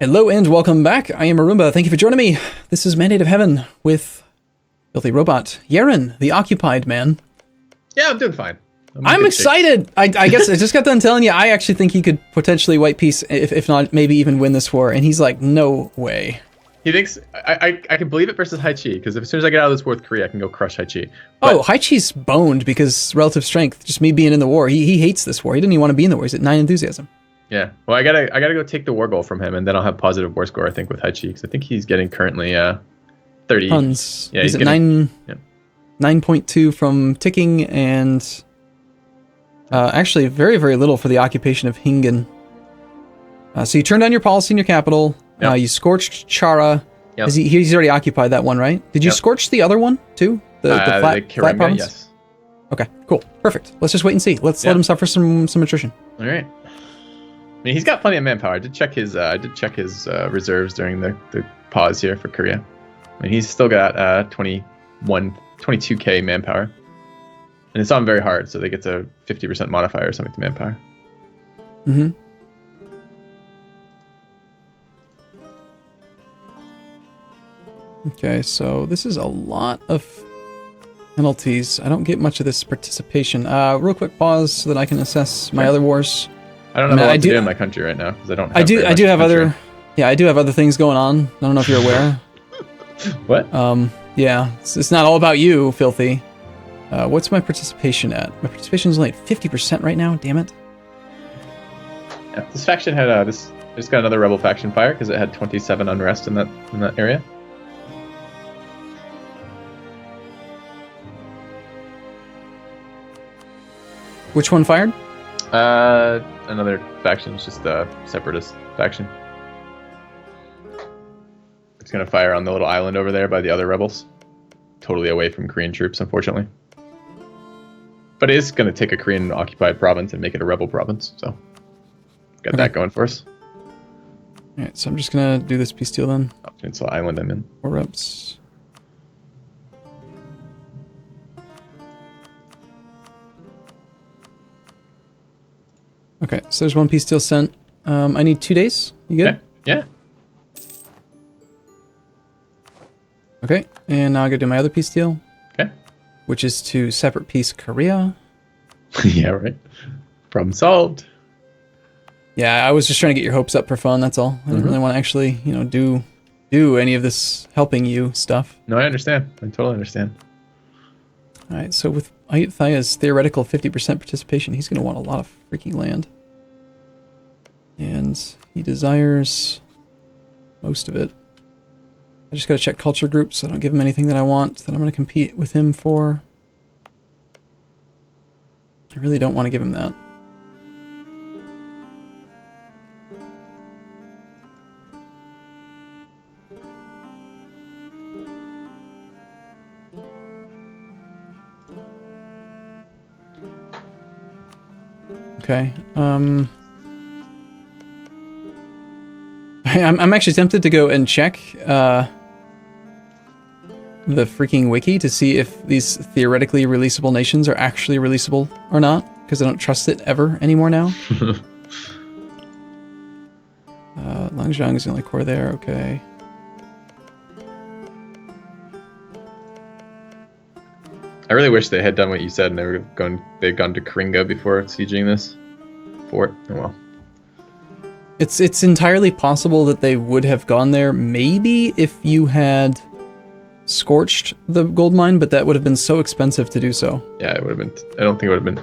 Hello and welcome back. I am Arumba. Thank you for joining me. This is Mandate of Heaven with FilthyRobot. Yaren, the occupied man. Yeah, I'm doing fine. I'm excited. I guess I just got done telling you, I actually think he could potentially white peace, if not maybe even win this war. And he's like, no way. He thinks, I can believe it versus Hai Chi, because as soon as I get out of this war with Korea, I can go crush Hai Chi. But, Hai Chi's boned because relative strength, just me being in the war. He hates this war. He didn't even want to be in the war. He's at 9 enthusiasm. Yeah, well, I gotta go take the war goal from him, and then I'll have positive war score, I think, with Hai Chi, because I think he's getting currently 30 tons. Yeah, he's at getting, 9.2 from ticking, and actually very, very little for the occupation of Hingen. So you turned down your policy in your capital. Yep. You scorched Chara. Yep. He's already occupied that one, right? Did you scorch the other one too? The flat province? Yes. Okay, cool, perfect. Let's just wait and see. Let's let him suffer some attrition. All right. I mean, he's got plenty of manpower. I did check his reserves during the pause here for Korea. I mean, he's still got 22k manpower, and it's on very hard, so they get a 50% modifier or something to manpower. Mm-hmm. Okay, so this is a lot of penalties. I don't get much of this participation. Real quick pause so that I can assess my other wars. I don't know what to do in my country right now because I don't. I do have other things going on. I don't know if you're aware. What? Yeah, it's not all about you, Filthy. What's my participation at? My participation is only at 50% right now. Damn it. Yeah, this faction had this. Just got another rebel faction fire because it had 27 unrest in that area. Which one fired? Another faction. It's just a separatist faction. It's gonna fire on the little island over there by the other rebels. Totally away from Korean troops, unfortunately. But it is gonna take a Korean occupied province and make it a rebel province, so got that going for us. Alright, so I'm just gonna do this peace deal then. Oh, Peninsula Island I'm in. 4 reps. Okay, so there's one peace deal sent. I need 2 days. You good? Okay. Yeah. Okay, and now I gotta do my other peace deal. Okay. Which is to separate peace Korea. Yeah, right. Problem solved. Yeah, I was just trying to get your hopes up for fun, that's all. I didn't really want to actually, do any of this helping you stuff. No, I understand. I totally understand. Alright, so with Ayutthaya's theoretical 50% participation, he's going to want a lot of freaking land. And he desires most of it. I just got to check culture groups, so I don't give him anything that I want, that I'm going to compete with him for. I really don't want to give him that. Okay. I'm actually tempted to go and check the freaking wiki to see if these theoretically releasable nations are actually releasable or not, because I don't trust it ever anymore now. Langzhang is the only core there. Okay. I really wish they had done what you said and they'd gone to Kringa before sieging this fort. Oh well. It's entirely possible that they would have gone there, maybe if you had scorched the gold mine, but that would have been so expensive to do so. Yeah, it would have been. I don't think it would have been.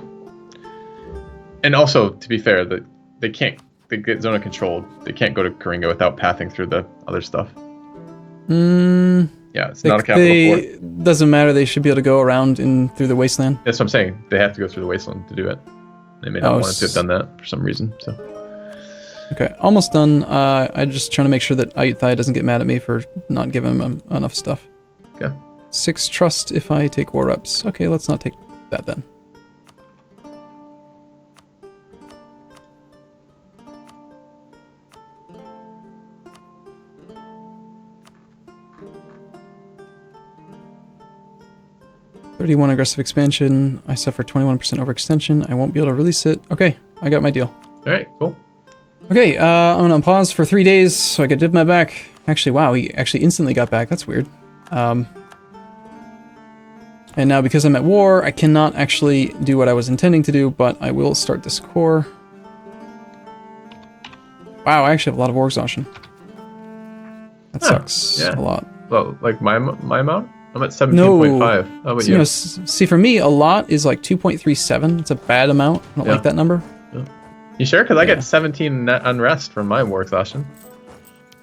And also, to be fair, that they get zona controlled. They can't go to Kringa without pathing through the other stuff. Yeah, it's not a capital fort. Doesn't matter. They should be able to go around through the wasteland. That's what I'm saying. They have to go through the wasteland to do it. They may not want to have done that for some reason. So. Okay, almost done. I'm just trying to make sure that Ayutthaya doesn't get mad at me for not giving him enough stuff. Okay. 6 trust if I take war reps. Okay, let's not take that then. "31 aggressive expansion. I suffer 21% overextension. I won't be able to release it." Okay, I got my deal. All right, cool. Okay, I'm gonna pause for 3 days so I could dip my back. Actually, wow, he actually instantly got back. That's weird. And now because I'm at war, I cannot actually do what I was intending to do, but I will start this core. Wow, I actually have a lot of war exhaustion. That sucks a lot. Well, like my amount? I'm at 17.5. How about so, you? You know, see, for me, a lot is like 2.37. It's a bad amount. I don't like that number. Yeah. You sure? Because I get 17 net unrest from my war exhaustion.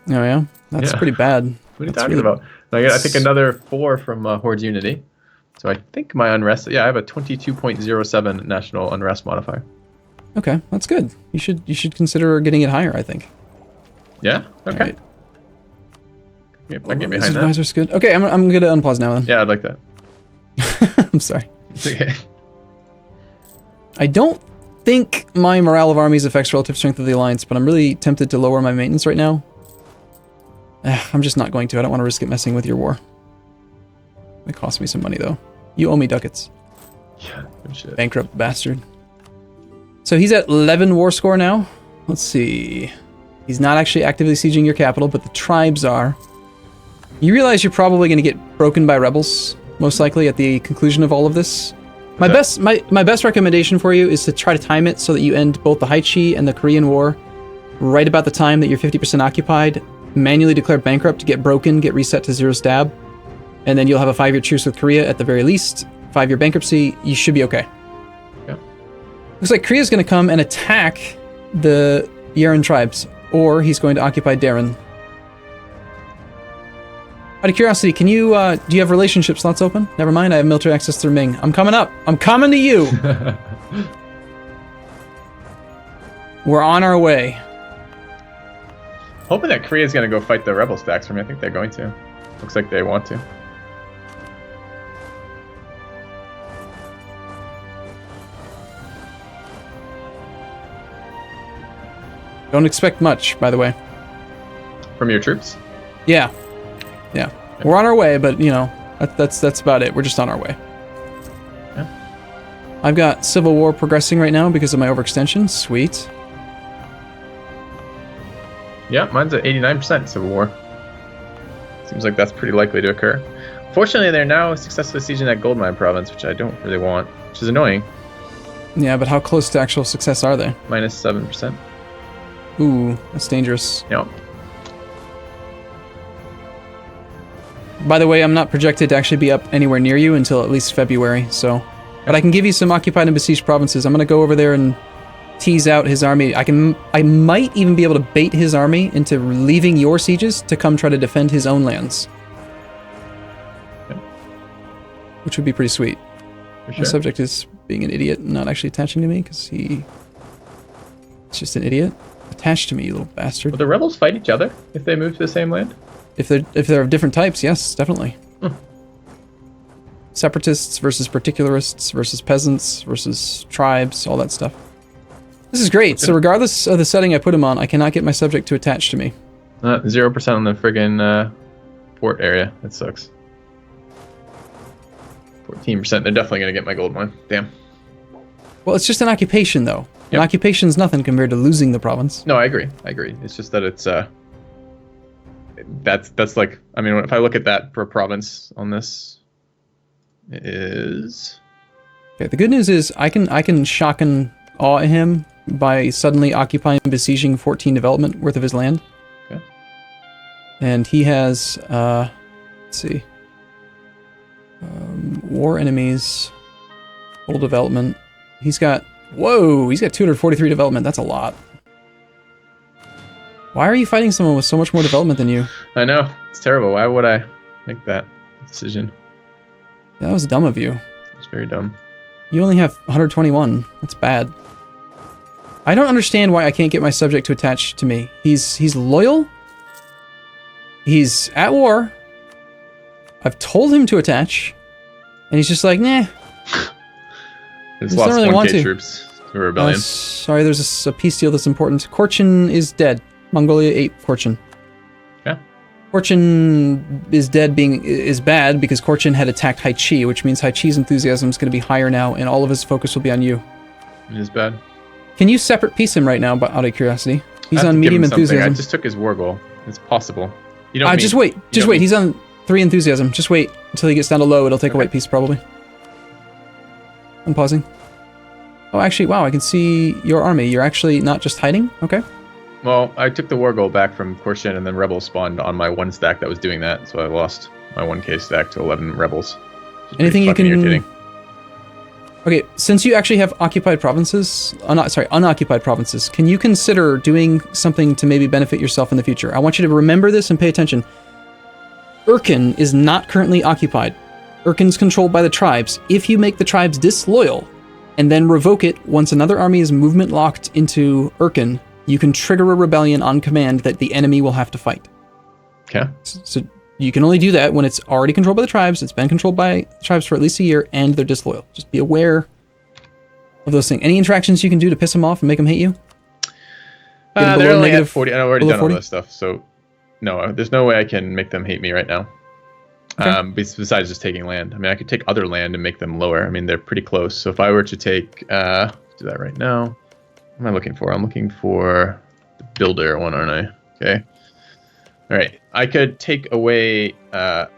Oh, yeah? That's pretty bad. What are you talking about? I think another 4 from Horde Unity. So I think my unrest... Yeah, I have a 22.07 national unrest modifier. Okay, that's good. You should consider getting it higher, I think. Yeah? Okay. Right. I can get behind that. Advisor's good. Okay, I'm gonna unpause now then. Yeah, I'd like that. I'm sorry. It's okay. I don't think my morale of armies affects relative strength of the alliance, but I'm really tempted to lower my maintenance right now. I'm just not going to. I don't want to risk it messing with your war. It cost me some money though. You owe me ducats. Yeah, good shit. Bankrupt bastard. So he's at 11 war score now. Let's see. He's not actually actively sieging your capital, but the tribes are. You realize you're probably going to get broken by rebels, most likely at the conclusion of all of this. My best recommendation for you is to try to time it so that you end both the Haichi and the Korean War right about the time that you're 50% occupied. Manually declare bankrupt to get broken, get reset to 0 stab, and then you'll have a 5-year truce with Korea at the very least. 5-year bankruptcy. You should be okay. Yeah. Looks like Korea's going to come and attack the Yaren tribes, or he's going to occupy Darren. Out of curiosity, can you, do you have relationship slots open? Never mind, I have military access through Ming. I'm coming up. I'm coming to you. We're on our way. Hoping that Korea's going to go fight the rebel stacks for me. I think they're going to. Looks like they want to. Don't expect much, by the way. From your troops? Yeah. Yeah. We're on our way, but, you know, that's about it. We're just on our way. Yeah. I've got Civil War progressing right now because of my overextension. Sweet. Yeah, mine's at 89% Civil War. Seems like that's pretty likely to occur. Fortunately, they're now successfully sieging that gold mine province, which I don't really want, which is annoying. Yeah, but how close to actual success are they? Minus 7%. Ooh, that's dangerous. Yeah. By the way, I'm not projected to actually be up anywhere near you until at least February, so... But I can give you some occupied and besieged provinces. I'm gonna go over there and tease out his army. I might even be able to bait his army into leaving your sieges to come try to defend his own lands. Okay. Which would be pretty sweet. For sure. My subject is being an idiot and not actually attaching to me, because he's just an idiot. Attach to me, you little bastard. Will the rebels fight each other if they move to the same land? If they're of different types, yes, definitely. Separatists versus particularists versus peasants versus tribes, all that stuff. This is great. So regardless of the setting I put him on, I cannot get my subject to attach to me. 0% on the friggin' port area. That sucks. 14%. They're definitely gonna get my gold mine. Damn. Well, it's just an occupation, though. An occupation's nothing compared to losing the province. No, I agree. It's just that it's that's like, I mean, if I look at that per province on this, it is... Okay, the good news is I can shock and awe him by suddenly occupying and besieging 14 development worth of his land. Okay. And he has, let's see, war enemies, full development. He's got, whoa, he's got 243 development. That's a lot. Why are you fighting someone with so much more development than you? I know, it's terrible. Why would I make that decision? That was dumb of you. It's very dumb. You only have 121. That's bad. I don't understand why I can't get my subject to attach to me. He's loyal. He's at war. I've told him to attach. And he's just like, nah. He's lost really 1K troops to a rebellion. Sorry, there's a peace deal that's important. Korchin is dead. Mongolia 8 Korchin. Yeah. Korchin is dead is bad because Korchin had attacked Haichi, which means Haichi's enthusiasm is going to be higher now, and all of his focus will be on you. It is bad. Can you separate peace him right now, out of curiosity? He's on medium enthusiasm. I just took his war goal. It's possible. You don't. Just wait. Just wait. He's on 3 enthusiasm. Just wait until he gets down to low. It'll take a white piece probably. I'm pausing. Oh, actually, wow! I can see your army. You're actually not just hiding. Okay. Well, I took the war goal back from Korshin, and then rebels spawned on my 1 stack that was doing that, so I lost my 1k stack to 11 rebels. Anything you can... Irritating. Okay, since you actually have occupied provinces, unoccupied provinces, can you consider doing something to maybe benefit yourself in the future? I want you to remember this and pay attention. Urkin is not currently occupied. Urkin's controlled by the tribes. If you make the tribes disloyal, and then revoke it once another army is movement locked into Urkin, you can trigger a rebellion on command that the enemy will have to fight. Okay. So you can only do that when it's already controlled by the tribes, it's been controlled by tribes for at least a year, and they're disloyal. Just be aware of those things. Any interactions you can do to piss them off and make them hate you? They're only at 40. I've already done all this stuff, so no, there's no way I can make them hate me right now. Okay. Besides just taking land. I mean, I could take other land and make them lower. I mean, they're pretty close. So if I were to take, do that right now. What am I looking for? I'm looking for the builder one, aren't I? Okay. All right. I could take away the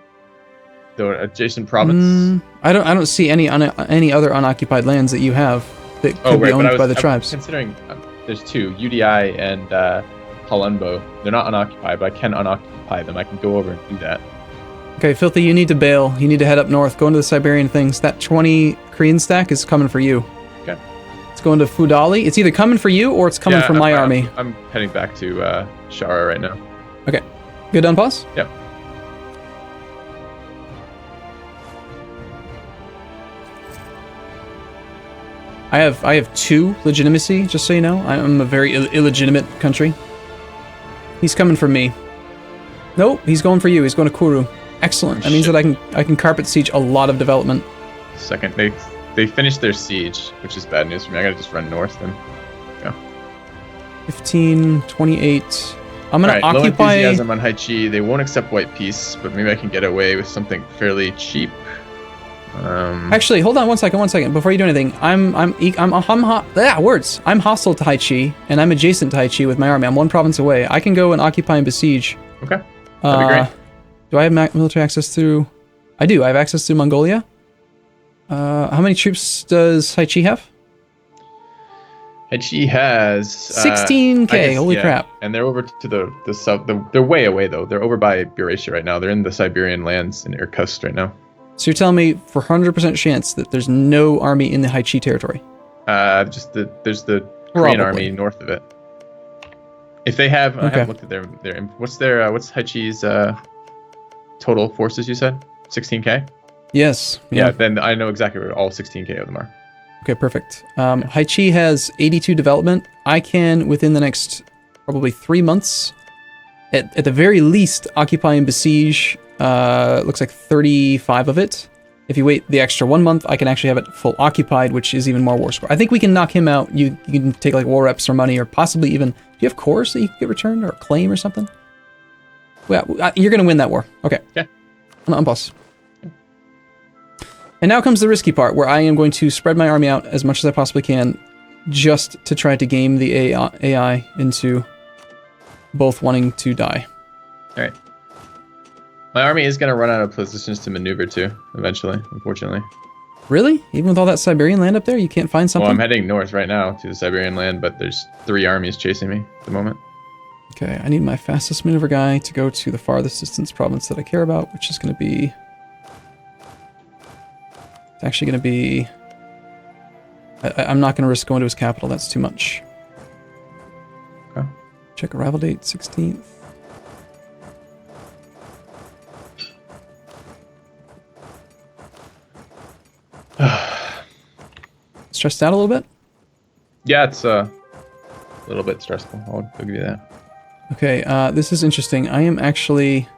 adjacent province. I don't see any other unoccupied lands that you have that could be owned by the tribes. Considering there's 2, UDI and Palumbo. They're not unoccupied, but I can unoccupy them. I can go over and do that. Okay, Filthy, you need to bail. You need to head up north. Go into the Siberian things. That 20 Korean stack is coming for you. Okay. It's going to Fudali. It's either coming for you or it's coming for my army. I'm heading back to Shara right now. Okay. Good on pause? Yep. I have 2 legitimacy, just so you know. I'm a very illegitimate country. He's coming for me. Nope, he's going for you. He's going to Kuru. Excellent. That means that I can carpet siege a lot of development. Second, they finished their siege, which is bad news for me. I gotta just run north then. Go. 15, 28. I'm gonna occupy. Low enthusiasm on Haichi. They won't accept white peace, but maybe I can get away with something fairly cheap. Actually, hold on one second. Before you do anything, I'm hostile to Haichi, and I'm adjacent to Haichi with my army. I'm 1 province away. I can go and occupy and besiege. Okay. That'd be great. Do I have military access through... I do. I have access through Mongolia. How many troops does Haichi have? Haichi has... 16k, holy crap. And they're over to the south. They're way away, though. They're over by Eurasia right now. They're in the Siberian lands in Irkutsk right now. So you're telling me for 100% chance that there's no army in the Haichi territory? There's the Korean army north of it. If they have... I haven't looked at their what's Haichi's... total forces, you said? 16k? Yes. Yeah, then I know exactly where all 16k of them are. Okay, perfect. Haichi has 82 development. I can, within the next probably 3 months, at the very least, occupy and besiege, looks like 35 of it. If you wait the extra 1 month, I can actually have it full occupied, which is even more war score. I think we can knock him out. You can take like war reps or money, or possibly even... Do you have cores that you can get returned, or a claim or something? Well, you're going to win that war. Okay. Yeah. I'm boss. And now comes the risky part, where I am going to spread my army out as much as I possibly can, just to try to game the AI into both wanting to die. All right. My army is going to run out of positions to maneuver to, eventually, unfortunately. Really? Even with all that Siberian land up there, you can't find something? Well, I'm heading north right now to the Siberian land, but there's 3 armies chasing me at the moment. Okay, I need my fastest maneuver guy to go to the farthest distance province that I care about, which is going to be... It's actually going to be... I'm not going to risk going to his capital, that's too much. Okay. Check arrival date, 16th. Stressed out a little bit? Yeah, it's a little bit stressful. I'll give you that. Okay, this is interesting. I am actually...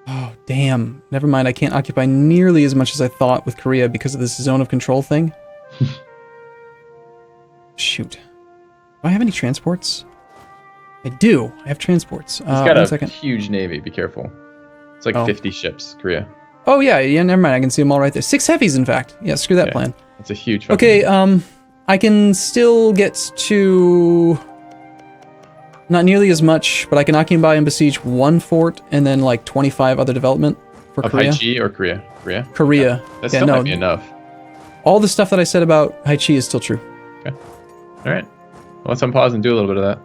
Oh, damn. Never mind, I can't occupy nearly as much as I thought with Korea because of this zone of control thing. Shoot. Do I have any transports? I do. I have transports. He's got a huge navy. Be careful. It's like 50 ships, Korea. Oh, yeah, never mind. I can see them all right there. 6 heavies, in fact. Yeah, screw that plan. It's a huge... Okay, I can still get to Not nearly as much, but I can occupy and besiege 1 fort and then like 25 other development for Of Korea. Haichi or Korea? Korea? Korea. Yeah. That still might be enough. All the stuff that I said about Haichi is still true. Okay. All right. Well, let's unpause and do a little bit of that.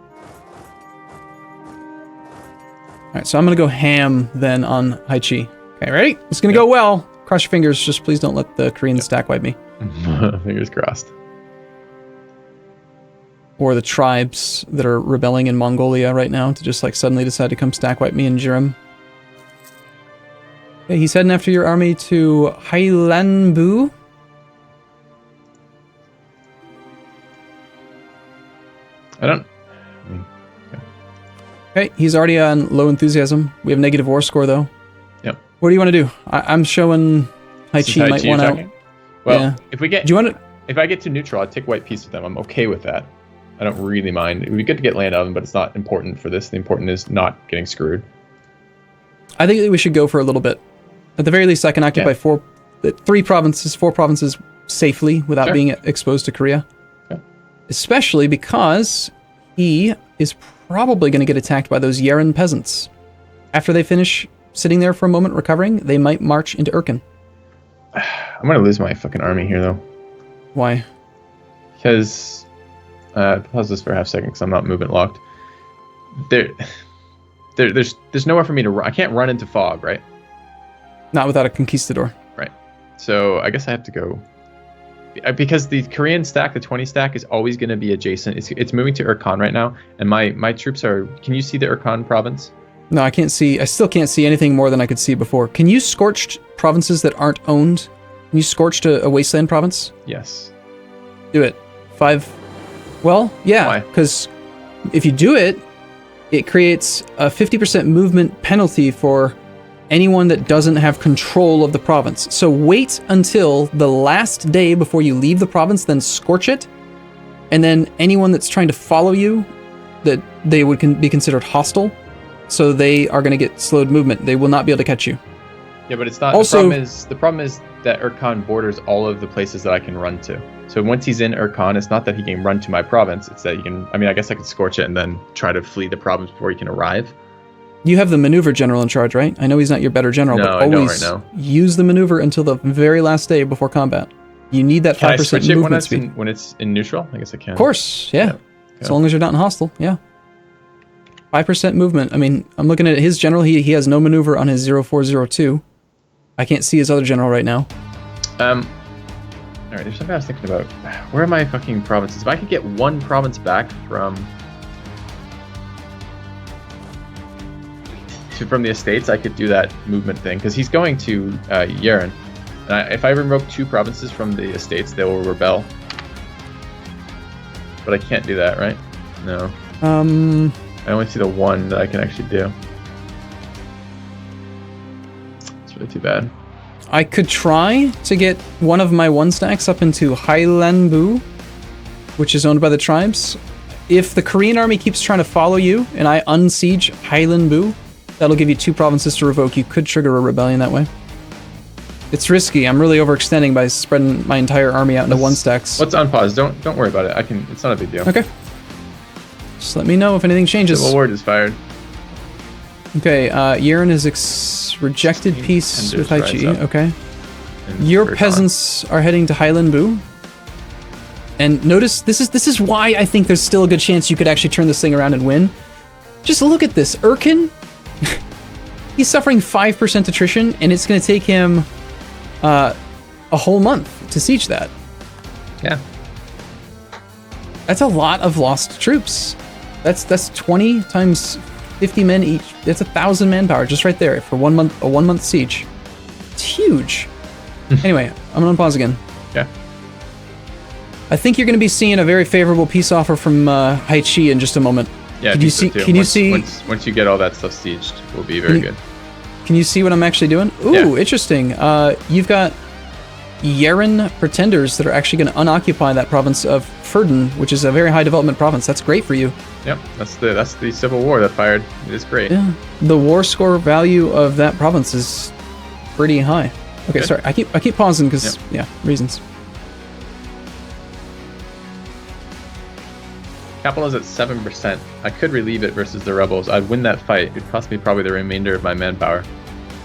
All right, so I'm going to go ham then on Haichi. Okay, ready? It's going to go well. Cross your fingers. Just please don't let the Koreans stack wipe me. Fingers crossed. Or the tribes that are rebelling in Mongolia right now to just like suddenly decide to come stack wipe me in Jirim. Okay, he's heading after your army to Hailanbu. Okay, he's already on low enthusiasm. We have negative war score though. Yep. What do you want to do? I'm showing Haichi might want out. Well, yeah. if we get, do you want to? If I get to neutral, I'd take white peace with them. I'm okay with that. I don't really mind. It would be good to get land out of them, but it's not important for this. The important is not getting screwed. I think that we should go for a little bit. At the very least, I can occupy 4 provinces safely without being exposed to Korea. Okay. Especially because he is probably going to get attacked by those Yeren peasants. After they finish sitting there for a moment recovering, they might march into Urken. I'm going to lose my fucking army here, though. Why? Because... pause this for a half second because I'm not movement locked. There's nowhere for me to run. I can't run into fog, right? Not without a conquistador. Right. So I guess I have to go... Because the Korean stack, the 20 stack, is always going to be adjacent. It's moving to Urkan right now, and my troops are... Can you see the Urkan province? No, I can't see. I still can't see anything more than I could see before. Can you scorch provinces that aren't owned? Can you scorch a wasteland province? Yes. Do it. 5... Well, yeah, Why? because if you do it, it creates a 50% movement penalty for anyone that doesn't have control of the province. So wait until the last day before you leave the province, then scorch it, and then anyone that's trying to follow you, that they would be considered hostile, so they are going to get slowed movement. They will not be able to catch you. Yeah, but it's not. Also, the problem is that Urkan borders all of the places that I can run to. So once he's in Urkan, it's not that he can run to my province. It's that he can. I mean, I guess I could scorch it and then try to flee the province before he can arrive. You have the maneuver general in charge, right? I know he's not your better general, but always use the maneuver until the very last day before combat. You need that 5% movement speed. When it's in neutral? I guess I can. Of course, yeah. As long as you're not in hostile, yeah. 5% movement. I mean, I'm looking at his general. He has no maneuver on his 0402. I can't see his other general right now. Alright, there's something I was thinking about. Where are my fucking provinces? If I could get one province back from the estates, I could do that movement thing. Because he's going to Yeren. And if I revoke 2 provinces from the estates, they will rebel. But I can't do that, right? No. I only see the one that I can actually do. It's really too bad. I could try to get one of my 1 stacks up into Hailanbu, which is owned by the tribes. If the Korean army keeps trying to follow you and I unsiege Hailanbu, that'll give you 2 provinces to revoke. You could trigger a rebellion that way. It's risky. I'm really overextending by spreading my entire army out into 1 stacks. Let's unpause. Don't worry about it. It's not a big deal. Okay. Just let me know if anything changes. Civil War is fired. Okay, Yeren has rejected peace with Haichi. Okay. Your peasants are heading to Hailanbu. And notice, this is why I think there's still a good chance you could actually turn this thing around and win. Just look at this. Urken, he's suffering 5% attrition, and it's going to take him a whole month to siege that. Yeah. That's a lot of lost troops. That's 20 times 50 men each. That's 1,000 manpower just right there for a 1 month siege. It's huge. Anyway, I'm gonna unpause again. Yeah. I think you're gonna be seeing a very favorable peace offer from Haichi in just a moment. Yeah. Can you see? Can you see? Once you get all that stuff sieged, we'll be very good. Can you see what I'm actually doing? Ooh, interesting. You've got Yeren pretenders that are actually going to unoccupy that province of Ferdin, which is a very high development province. That's great for you. Yep, that's the Civil War that fired. It is great. Yeah, the war score value of that province is pretty high. Okay, sorry, I keep pausing because reasons. Capital is at 7%. I could relieve it versus the rebels. I'd win that fight. It'd cost me probably the remainder of my manpower.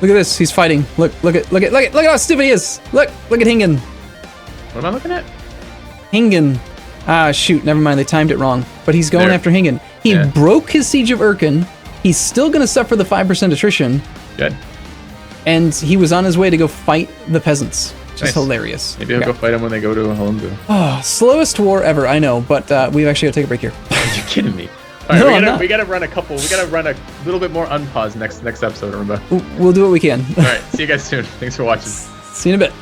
Look at this. He's fighting. Look at how stupid he is. Look at Hingen. What am I looking at? Hingen. Ah, shoot. Never mind. They timed it wrong. But he's going There. after Hingen. He broke his Siege of Urken. He's still going to suffer the 5% attrition. Good. And he was on his way to go fight the peasants. Which is Nice. hilarious. Maybe I'll go fight him when they go to Holumbu. Oh, slowest war ever. I know. But we've actually got to take a break here. Are you kidding me? All right, No, we I'm gotta, not. we gotta run a couple. We gotta run a little bit more unpause next episode, remember? We'll do what we can. All right, see you guys soon. Thanks for watching. See you in a bit.